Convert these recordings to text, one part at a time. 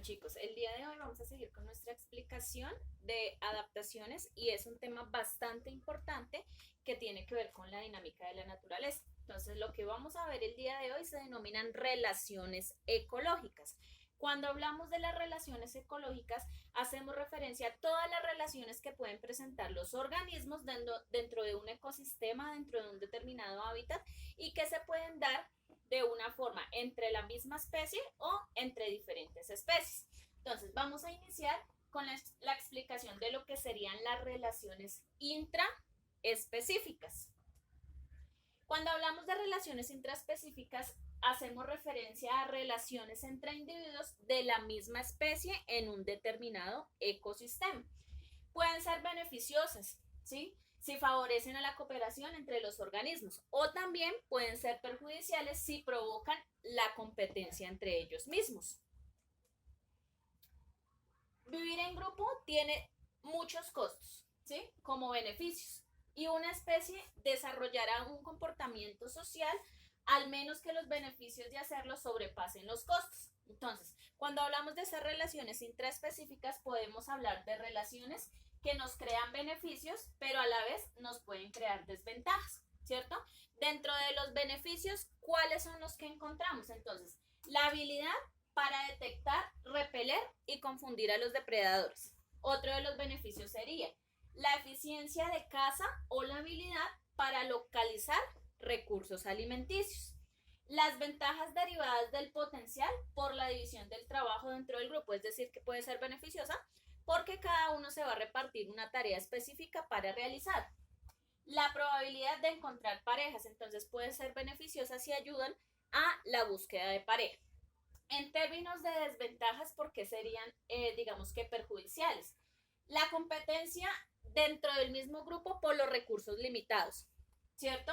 Chicos, el día de hoy vamos a seguir con nuestra explicación de adaptaciones y es un tema bastante importante que tiene que ver con la dinámica de la naturaleza. Entonces, lo que vamos a ver el día de hoy se denominan relaciones ecológicas. Cuando hablamos de las relaciones ecológicas, hacemos referencia a todas las relaciones que pueden presentar los organismos dentro de un ecosistema, dentro de un determinado hábitat y que se pueden dar de una forma entre la misma especie o entre diferentes especies. Entonces, vamos a iniciar con la explicación de lo que serían las relaciones intraespecíficas. Cuando hablamos de relaciones intraespecíficas, hacemos referencia a relaciones entre individuos de la misma especie en un determinado ecosistema. Pueden ser beneficiosas, ¿sí? Si favorecen a la cooperación entre los organismos, o también pueden ser perjudiciales si provocan la competencia entre ellos mismos. Vivir en grupo tiene muchos costos, ¿sí? Como beneficios. Y una especie desarrollará un comportamiento social al menos que los beneficios de hacerlo sobrepasen los costos. Entonces, cuando hablamos de esas relaciones intraespecíficas, podemos hablar de relaciones que nos crean beneficios, pero a la vez nos pueden crear desventajas, ¿cierto? Dentro de los beneficios, ¿cuáles son los que encontramos? Entonces, la habilidad para detectar, repeler y confundir a los depredadores. Otro de los beneficios sería la eficiencia de caza o la habilidad para localizar recursos alimenticios. Las ventajas derivadas del potencial por la división del trabajo dentro del grupo, es decir, que puede ser beneficiosa porque cada uno se va a repartir una tarea específica para realizar. La probabilidad de encontrar parejas, entonces puede ser beneficiosa si ayudan a la búsqueda de pareja. En términos de desventajas, ¿por qué serían, digamos que perjudiciales? La competencia dentro del mismo grupo por los recursos limitados, ¿cierto?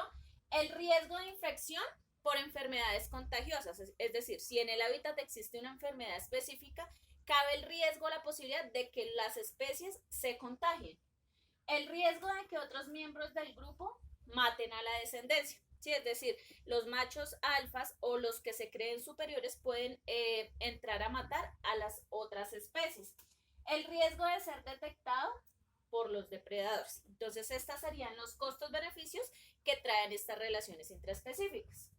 El riesgo de infección por enfermedades contagiosas, es decir, si en el hábitat existe una enfermedad específica, cabe el riesgo, la posibilidad de que las especies se contagien. El riesgo de que otros miembros del grupo maten a la descendencia. Sí, es decir, los machos alfas o los que se creen superiores pueden entrar a matar a las otras especies. El riesgo de ser detectado por los depredadores. Entonces, estos serían los costos-beneficios que traen estas relaciones intraespecíficas.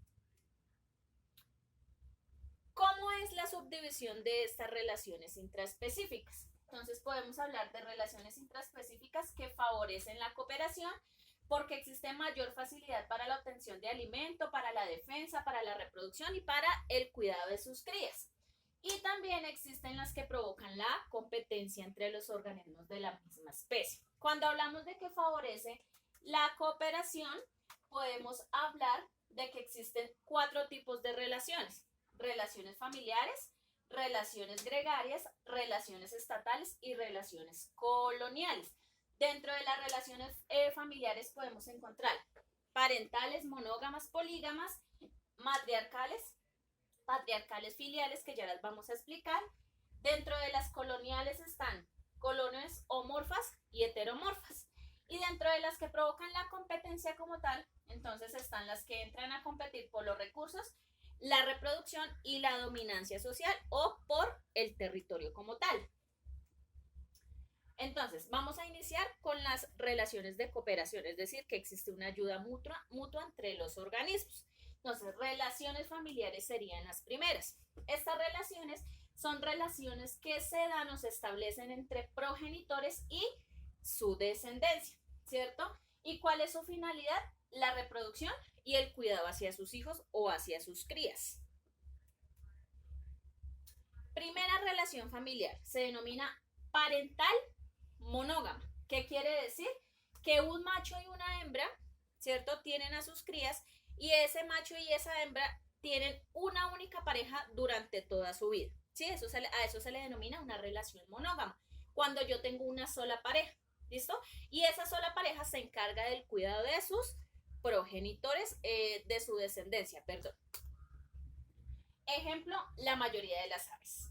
¿Cómo es la subdivisión de estas relaciones intraespecíficas? Entonces, podemos hablar de relaciones intraespecíficas que favorecen la cooperación, porque existe mayor facilidad para la obtención de alimento, para la defensa, para la reproducción y para el cuidado de sus crías. Y también existen las que provocan la competencia entre los organismos de la misma especie. Cuando hablamos de que favorece la cooperación, podemos hablar de que existen 4 tipos de relaciones: relaciones familiares, relaciones gregarias, relaciones estatales y relaciones coloniales. Dentro de las relaciones familiares podemos encontrar parentales, monógamas, polígamas, matriarcales, patriarcales, filiales, que ya las vamos a explicar. Dentro de las coloniales están colonias homorfas y heteromorfas. Y dentro de las que provocan la competencia como tal, entonces están las que entran a competir por los recursos, la reproducción y la dominancia social o por el territorio como tal. Entonces, vamos a iniciar con las relaciones de cooperación, es decir, que existe una ayuda mutua entre los organismos. Entonces, relaciones familiares serían las primeras. Estas relaciones son relaciones que se dan o se establecen entre progenitores y su descendencia, ¿cierto? ¿Y cuál es su finalidad? La reproducción y el cuidado hacia sus hijos o hacia sus crías. Primera relación familiar se denomina parental monógama. ¿Qué quiere decir? Que un macho y una hembra, ¿cierto?, tienen a sus crías y ese macho y esa hembra tienen una única pareja durante toda su vida. ¿Sí? A eso se le denomina una relación monógama, cuando yo tengo una sola pareja, ¿listo? Y esa sola pareja se encarga del cuidado de sus progenitores, de su descendencia, perdón. Ejemplo, la mayoría de las aves.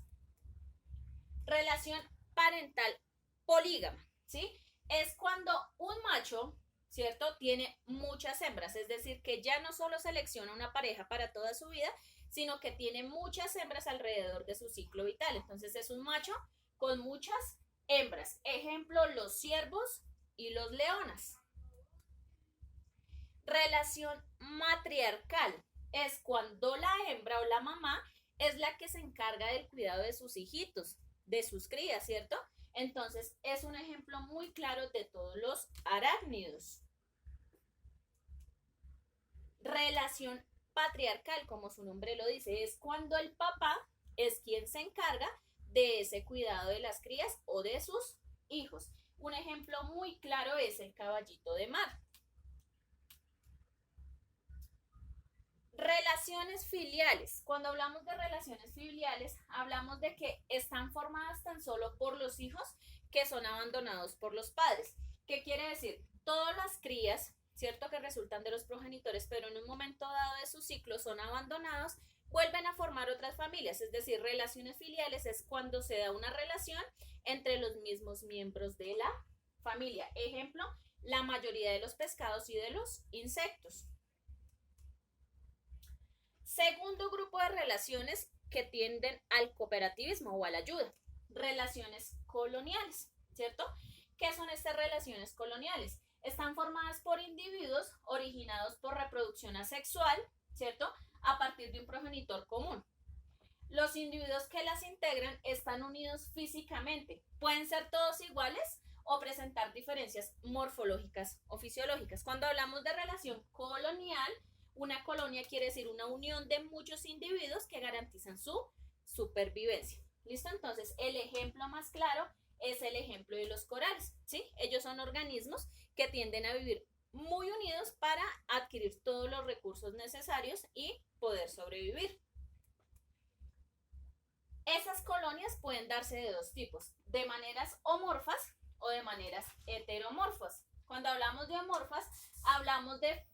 Relación parental polígama, ¿sí? Es cuando un macho, ¿cierto?, tiene muchas hembras, es decir, que ya no solo selecciona una pareja para toda su vida, sino que tiene muchas hembras alrededor de su ciclo vital. Entonces es un macho con muchas hembras. Ejemplo, los ciervos y los leonas. Relación matriarcal es cuando la hembra o la mamá es la que se encarga del cuidado de sus hijitos, de sus crías, ¿cierto? Entonces es un ejemplo muy claro de todos los arácnidos. Relación patriarcal, como su nombre lo dice, es cuando el papá es quien se encarga de ese cuidado de las crías o de sus hijos. Un ejemplo muy claro es el caballito de mar. Relaciones filiales. Cuando hablamos de relaciones filiales, hablamos de que están formadas tan solo por los hijos que son abandonados por los padres. ¿Qué quiere decir? Todas las crías, ¿cierto? Que resultan de los progenitores, pero en un momento dado de su ciclo son abandonados, vuelven a formar otras familias. Es decir, relaciones filiales es cuando se da una relación entre los mismos miembros de la familia. Ejemplo, la mayoría de los pescados y de los insectos. Segundo grupo de relaciones que tienden al cooperativismo o a la ayuda. Relaciones coloniales, ¿cierto? ¿Qué son estas relaciones coloniales? Están formadas por individuos originados por reproducción asexual, ¿cierto? A partir de un progenitor común. Los individuos que las integran están unidos físicamente. Pueden ser todos iguales o presentar diferencias morfológicas o fisiológicas. Cuando hablamos de relación colonial, una colonia quiere decir una unión de muchos individuos que garantizan su supervivencia. ¿Listo? Entonces, el ejemplo más claro es el ejemplo de los corales, ¿sí? Ellos son organismos que tienden a vivir muy unidos para adquirir todos los recursos necesarios y poder sobrevivir. Esas colonias pueden darse de dos tipos, de maneras homorfas o de maneras heteromorfas. Cuando hablamos de homorfas, hablamos de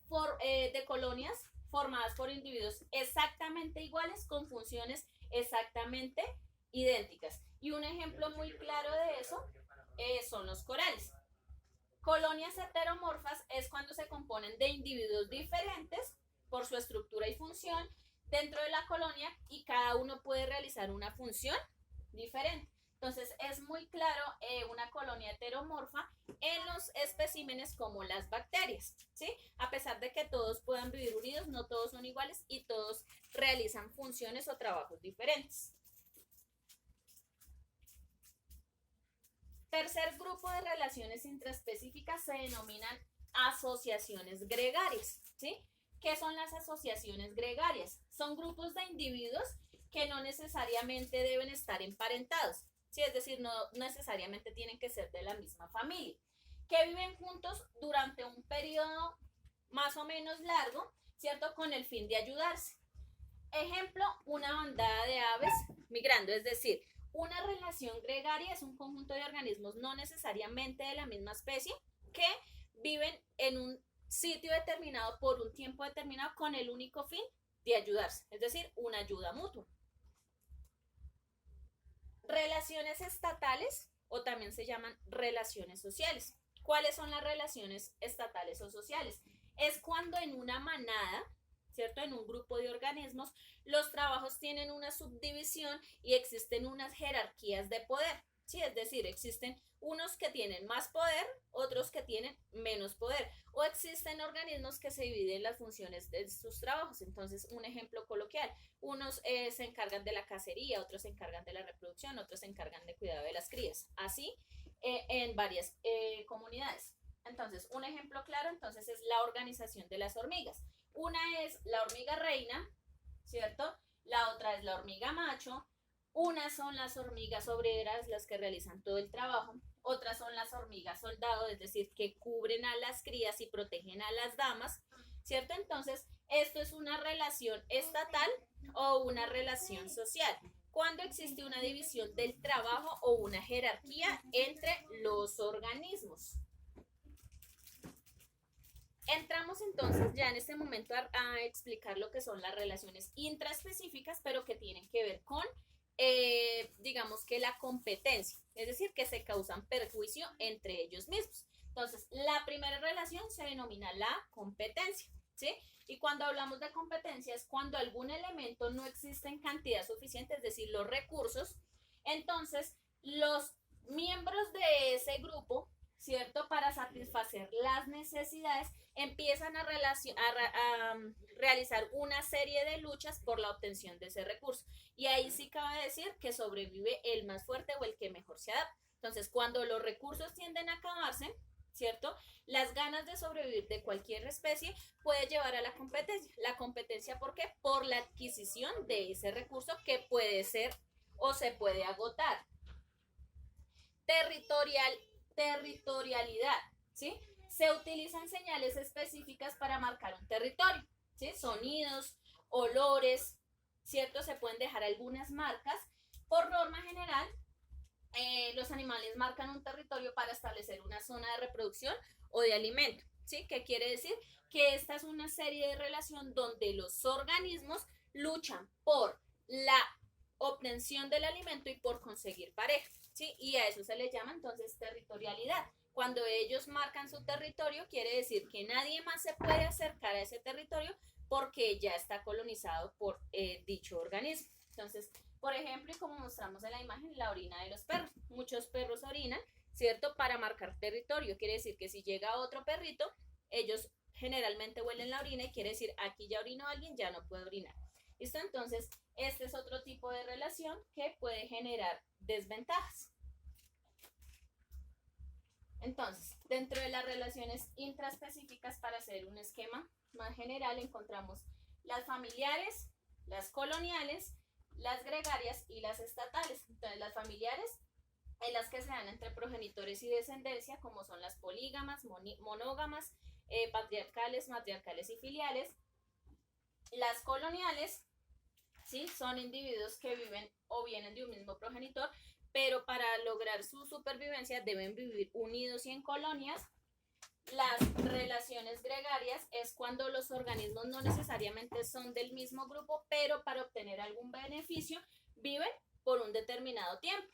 colonias formadas por individuos exactamente iguales con funciones exactamente idénticas. Y un ejemplo muy claro de eso son los corales. Colonias heteromorfas es cuando se componen de individuos diferentes por su estructura y función dentro de la colonia y cada uno puede realizar una función diferente. Entonces es muy claro una colonia heteromorfa en los especímenes como las bacterias, ¿sí? A pesar de que todos puedan vivir unidos, no todos son iguales y todos realizan funciones o trabajos diferentes. Tercer grupo de relaciones intraespecíficas se denominan asociaciones gregarias, ¿sí? ¿Qué son las asociaciones gregarias? Son grupos de individuos que no necesariamente deben estar emparentados, ¿sí? Es decir, no necesariamente tienen que ser de la misma familia, que viven juntos durante un periodo más o menos largo, ¿cierto? Con el fin de ayudarse. Ejemplo, una bandada de aves migrando, es decir, una relación gregaria es un conjunto de organismos no necesariamente de la misma especie que viven en un sitio determinado por un tiempo determinado con el único fin de ayudarse, es decir, una ayuda mutua. Relaciones estatales o también se llaman relaciones sociales. ¿Cuáles son las relaciones estatales o sociales? Es cuando en una manada, ¿cierto? En un grupo de organismos, los trabajos tienen una subdivisión y existen unas jerarquías de poder, ¿sí? Es decir, existen unos que tienen más poder, otros que tienen menos poder, o existen organismos que se dividen las funciones de sus trabajos. Entonces, un ejemplo coloquial, unos se encargan de la cacería, otros se encargan de la reproducción, otros se encargan de cuidado de las crías, así en varias comunidades. Entonces, un ejemplo claro entonces es la organización de las hormigas. Una es la hormiga reina, ¿cierto? La otra es la hormiga macho. Unas son las hormigas obreras, las que realizan todo el trabajo. Otras son las hormigas soldado, es decir, que cubren a las crías y protegen a las damas, ¿cierto? Entonces, esto es una relación estatal o una relación social. Cuando existe una división del trabajo o una jerarquía entre los organismos. Entramos entonces ya en este momento a explicar lo que son las relaciones intraespecíficas, pero que tienen que ver con, digamos que la competencia, es decir, que se causan perjuicio entre ellos mismos. Entonces, la primera relación se denomina la competencia. ¿sí? Y cuando hablamos de competencia es cuando algún elemento no existe en cantidad suficiente, es decir, los recursos, entonces los miembros de ese grupo, ¿cierto? Para satisfacer las necesidades, empiezan a realizar una serie de luchas por la obtención de ese recurso. Y ahí sí cabe decir que sobrevive el más fuerte o el que mejor se adapta. Entonces, cuando los recursos tienden a acabarse, ¿cierto? Las ganas de sobrevivir de cualquier especie puede llevar a la competencia. La competencia, ¿por qué? Por la adquisición de ese recurso que puede ser o se puede agotar. Territorialidad, ¿sí? Se utilizan señales específicas para marcar un territorio, ¿sí? Sonidos, olores, ¿cierto? Se pueden dejar algunas marcas. Por norma general, los animales marcan un territorio para establecer una zona de reproducción o de alimento, ¿sí? ¿Qué quiere decir? Que esta es una serie de relación donde los organismos luchan por la obtención del alimento y por conseguir pareja, ¿sí? Y a eso se le llama entonces territorialidad. Cuando ellos marcan su territorio, quiere decir que nadie más se puede acercar a ese territorio porque ya está colonizado por dicho organismo. Entonces, por ejemplo, y como mostramos en la imagen, la orina de los perros. Muchos perros orinan, ¿cierto? Para marcar territorio. Quiere decir que si llega otro perrito, ellos generalmente huelen la orina y quiere decir, aquí ya orinó alguien, ya no puede orinar. ¿Listo? Entonces, este es otro tipo de relación que puede generar desventajas. Entonces, dentro de las relaciones intraespecíficas, para hacer un esquema más general, encontramos las familiares, las coloniales, las gregarias y las estatales. Entonces, las familiares en las que se dan entre progenitores y descendencia, como son las polígamas, monógamas, patriarcales, matriarcales y filiales. Las coloniales, ¿sí? Son individuos que viven o vienen de un mismo progenitor, pero para lograr su supervivencia deben vivir unidos y en colonias. Las relaciones gregarias es cuando los organismos no necesariamente son del mismo grupo, pero para obtener algún beneficio viven por un determinado tiempo,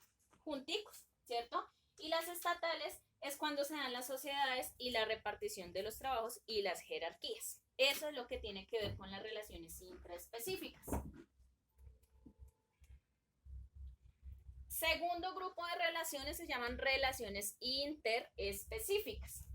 junticos, ¿cierto? Y las estatales es cuando se dan las sociedades y la repartición de los trabajos y las jerarquías. Eso es lo que tiene que ver con las relaciones intraespecíficas. Segundo grupo de relaciones se llaman relaciones interespecíficas,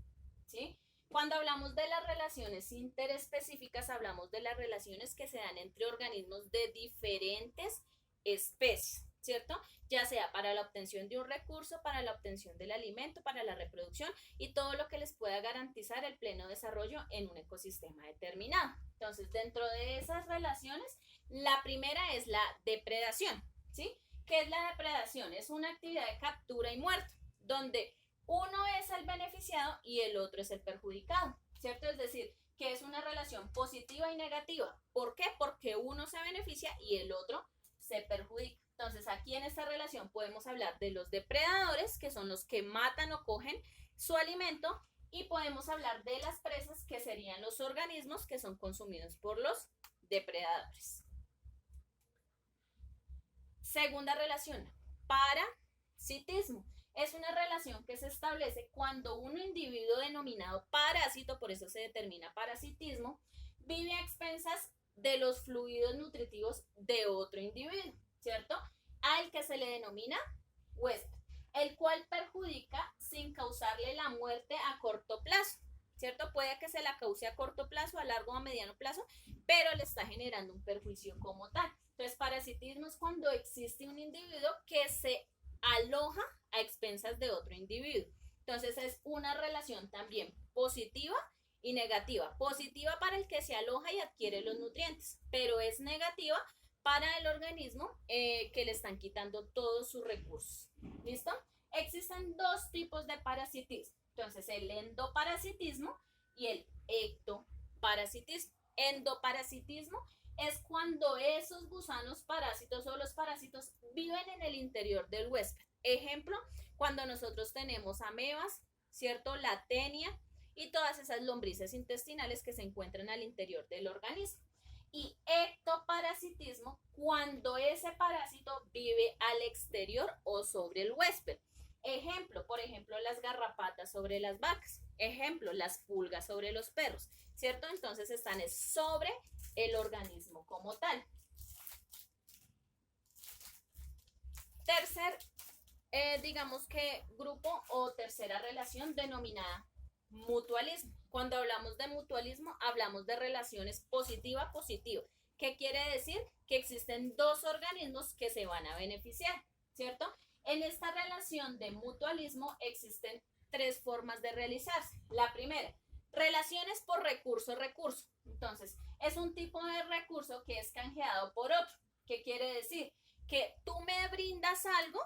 ¿sí? Cuando hablamos de las relaciones interespecíficas, hablamos de las relaciones que se dan entre organismos de diferentes especies, ¿cierto? Ya sea para la obtención de un recurso, para la obtención del alimento, para la reproducción y todo lo que les pueda garantizar el pleno desarrollo en un ecosistema determinado. Entonces, dentro de esas relaciones, la primera es la depredación, ¿sí? ¿Qué es la depredación? Es una actividad de captura y muerte, donde uno es el beneficiado y el otro es el perjudicado, ¿cierto? Es decir, que es una relación positiva y negativa. ¿Por qué? Porque uno se beneficia y el otro se perjudica. Entonces, aquí en esta relación podemos hablar de los depredadores, que son los que matan o cogen su alimento, y podemos hablar de las presas, que serían los organismos que son consumidos por los depredadores. Segunda relación, parasitismo. Es una relación que se establece cuando un individuo denominado parásito, por eso se determina parasitismo, vive a expensas de los fluidos nutritivos de otro individuo, ¿cierto? Al que se le denomina huésped, el cual perjudica sin causarle la muerte a corto plazo, ¿cierto? Puede que se la cause a corto plazo, a largo o a mediano plazo, pero le está generando un perjuicio como tal. Entonces, parasitismo es cuando existe un individuo que se aloja a expensas de otro individuo. Entonces, es una relación también positiva y negativa. Positiva para el que se aloja y adquiere los nutrientes, pero es negativa para el organismo que le están quitando todos sus recursos. ¿Listo? Existen dos tipos de parasitismo. Entonces, el endoparasitismo y el ectoparasitismo. Endoparasitismo es cuando esos gusanos parásitos o los parásitos viven en el interior del huésped. Ejemplo, cuando nosotros tenemos amebas, ¿cierto? La tenia y todas esas lombrices intestinales que se encuentran al interior del organismo. Y ectoparasitismo, cuando ese parásito vive al exterior o sobre el huésped. Ejemplo, por ejemplo, las garrapatas sobre las vacas. Ejemplo, las pulgas sobre los perros, ¿cierto? Entonces están sobre el organismo como tal. Tercer, digamos que grupo o tercera relación denominada mutualismo. Cuando hablamos de mutualismo, hablamos de relaciones positiva-positiva. ¿Qué quiere decir? Que existen dos organismos que se van a beneficiar, ¿cierto? En esta relación de mutualismo existen tres formas de realizarse. La primera, relaciones por recurso-recurso. Entonces, es un tipo de recurso que es canjeado por otro. ¿Qué quiere decir? Que tú me brindas algo,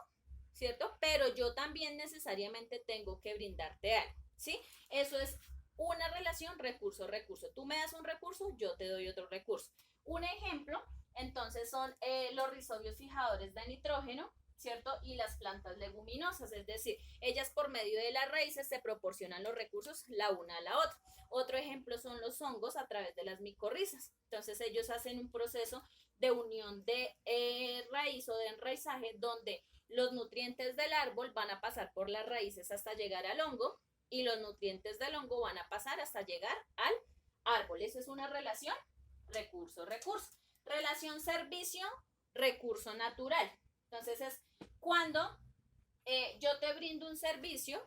¿cierto? Pero yo también necesariamente tengo que brindarte algo, ¿sí? Eso es una relación recurso-recurso. Tú me das un recurso, yo te doy otro recurso. Un ejemplo, entonces, son los rizobios fijadores de nitrógeno, ¿cierto? Y las plantas leguminosas, es decir, ellas por medio de las raíces se proporcionan los recursos la una a la otra. Otro ejemplo son los hongos a través de las micorrizas. Entonces, ellos hacen un proceso de unión de raíz o de enraizaje donde los nutrientes del árbol van a pasar por las raíces hasta llegar al hongo y los nutrientes del hongo van a pasar hasta llegar al árbol. Eso es una relación recurso-recurso. Relación servicio-recurso natural. Entonces es cuando yo te brindo un servicio,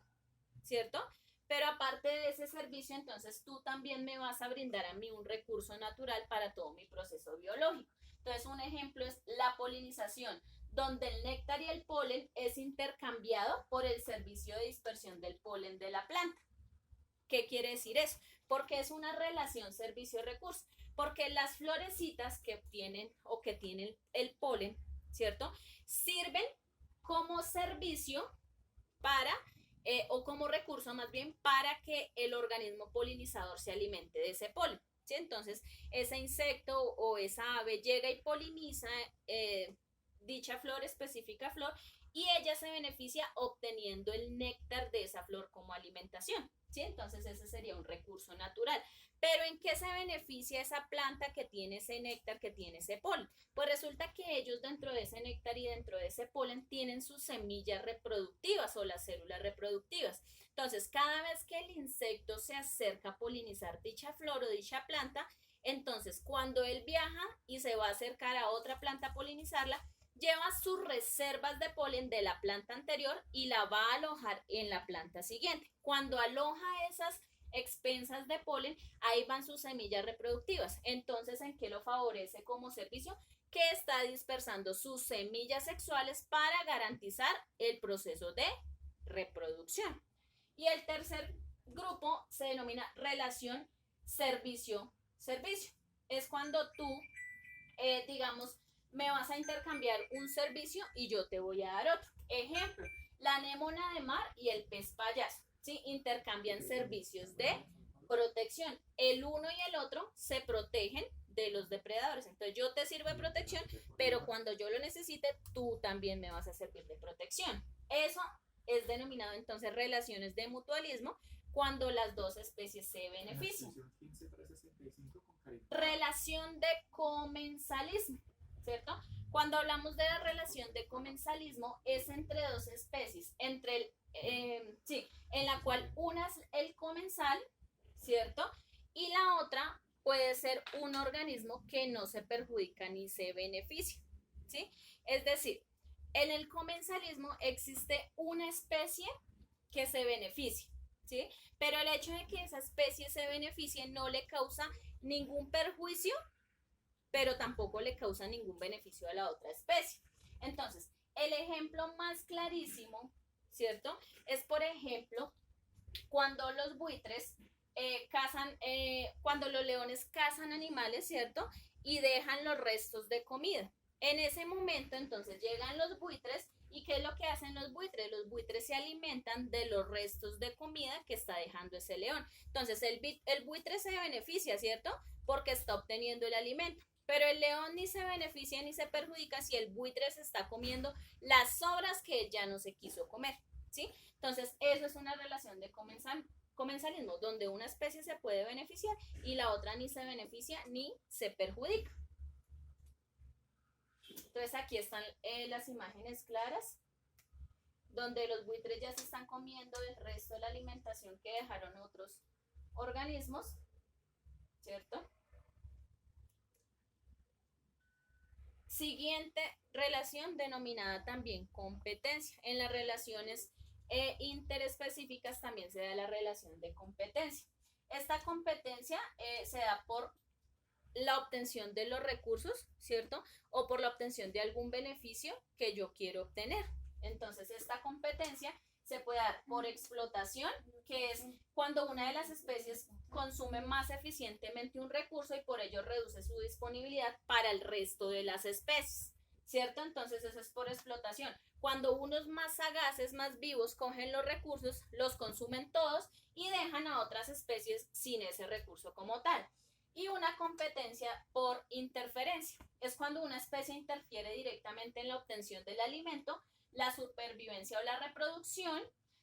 ¿cierto? Pero aparte de ese servicio, entonces tú también me vas a brindar a mí un recurso natural para todo mi proceso biológico. Entonces un ejemplo es la polinización, donde el néctar y el polen es intercambiado por el servicio de dispersión del polen de la planta. ¿Qué quiere decir eso? Porque es una relación servicio-recurso. Porque las florecitas que obtienen o que tienen el polen, ¿cierto? Sirven como servicio para, o como recurso más bien, para que el organismo polinizador se alimente de ese polen, ¿sí? Entonces, ese insecto o esa ave llega y poliniza dicha flor, específica flor, y ella se beneficia obteniendo el néctar de esa flor como alimentación, ¿sí? Entonces, ese sería un recurso natural. Pero ¿en qué se beneficia esa planta que tiene ese néctar, que tiene ese polen? Pues resulta que ellos dentro de ese néctar y dentro de ese polen tienen sus semillas reproductivas o las células reproductivas. Entonces, cada vez que el insecto se acerca a polinizar dicha flor o dicha planta, entonces cuando él viaja y se va a acercar a otra planta a polinizarla, lleva sus reservas de polen de la planta anterior y la va a alojar en la planta siguiente. Cuando aloja esas expensas de polen, ahí van sus semillas reproductivas. Entonces, ¿en qué lo favorece como servicio? Que está dispersando sus semillas sexuales para garantizar el proceso de reproducción. Y el tercer grupo se denomina relación servicio-servicio. Es cuando tú, digamos, me vas a intercambiar un servicio y yo te voy a dar otro. Ejemplo, la anémona de mar y el pez payaso, ¿sí? Intercambian servicios de protección. El uno y el otro se protegen de los depredadores. Entonces yo te sirvo de protección, pero cuando yo lo necesite, tú también me vas a servir de protección. Eso es denominado entonces relaciones de mutualismo cuando las dos especies se benefician. Relación de comensalismo, ¿cierto? Cuando hablamos de la relación de comensalismo es entre dos especies, entre en la cual una es el comensal, ¿cierto? Y la otra puede ser un organismo que no se perjudica ni se beneficia, ¿sí? Es decir, en el comensalismo existe una especie que se beneficia, ¿sí? Pero el hecho de que esa especie se beneficie no le causa ningún perjuicio, pero tampoco le causa ningún beneficio a la otra especie. Entonces, el ejemplo más clarísimo, ¿cierto? Es, por ejemplo, cuando los buitres cuando los leones cazan animales, ¿cierto? Y dejan los restos de comida. En ese momento, entonces, llegan los buitres y ¿qué es lo que hacen los buitres? Los buitres se alimentan de los restos de comida que está dejando ese león. Entonces, el buitre se beneficia, ¿cierto? Porque está obteniendo el alimento. Pero el león ni se beneficia ni se perjudica si el buitre se está comiendo las sobras que él ya no se quiso comer, ¿sí? Entonces, eso es una relación de comensalismo, donde una especie se puede beneficiar y la otra ni se beneficia ni se perjudica. Entonces, aquí están las imágenes claras. donde los buitres ya se están comiendo el resto de la alimentación que dejaron otros organismos, ¿cierto? Siguiente relación denominada también competencia. En las relaciones interespecíficas también se da la relación de competencia. Esta competencia se da por la obtención de los recursos, ¿cierto? O por la obtención de algún beneficio que yo quiero obtener. Entonces, esta competencia se puede dar por explotación, que es cuando una de las especies consume más eficientemente un recurso y por ello reduce su disponibilidad para el resto de las especies, ¿cierto? Entonces, eso es por explotación. Cuando unos más sagaces, más vivos, cogen los recursos, los consumen todos y dejan a otras especies sin ese recurso como tal. Y una competencia por interferencia. Es cuando una especie interfiere directamente en la obtención del alimento, la supervivencia o la reproducción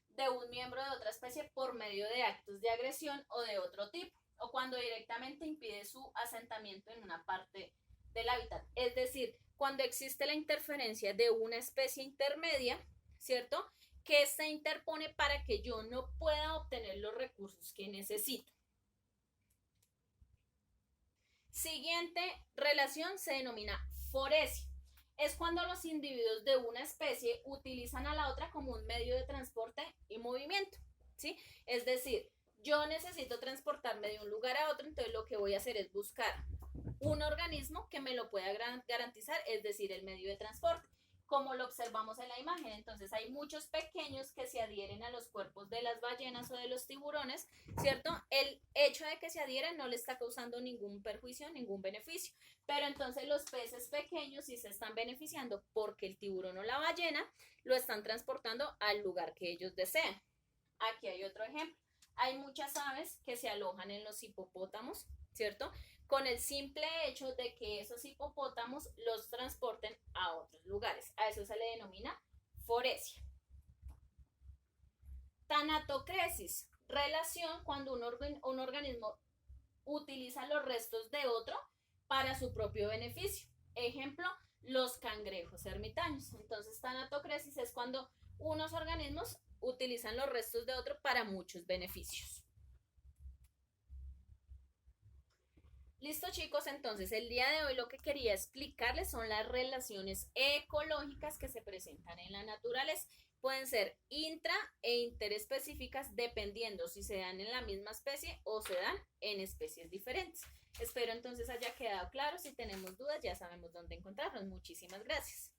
de un miembro de otra especie por medio de actos de agresión o de otro tipo, o cuando directamente impide su asentamiento en una parte del hábitat. Es decir, cuando existe la interferencia de una especie intermedia, ¿cierto? Que se interpone para que yo no pueda obtener los recursos que necesito. Siguiente relación se denomina foresia. Es cuando los individuos de una especie utilizan a la otra como un medio de transporte y movimiento, ¿sí? Es decir, yo necesito transportarme de un lugar a otro, entonces lo que voy a hacer es buscar un organismo que me lo pueda garantizar, es decir, el medio de transporte, como lo observamos en la imagen. Entonces hay muchos pequeños que se adhieren a los cuerpos de las ballenas o de los tiburones, ¿cierto? El hecho de que se adhieren no le está causando ningún perjuicio, ningún beneficio, pero entonces los peces pequeños sí se están beneficiando porque el tiburón o la ballena lo están transportando al lugar que ellos desean. Aquí hay otro ejemplo. Hay muchas aves que se alojan en los hipopótamos, ¿cierto? Con el simple hecho de que esos hipopótamos los transporten a otros lugares. A eso se le denomina foresia. Tanatocresis, relación cuando un organismo utiliza los restos de otro para su propio beneficio. Ejemplo, los cangrejos ermitaños. Entonces, tanatocresis es cuando unos organismos utilizan los restos de otro para muchos beneficios. Listo, chicos, entonces el día de hoy lo que quería explicarles son las relaciones ecológicas que se presentan en la naturaleza. Pueden ser intra e interespecíficas dependiendo si se dan en la misma especie o se dan en especies diferentes. Espero entonces haya quedado claro. Si tenemos dudas ya sabemos dónde encontrarnos. Muchísimas gracias.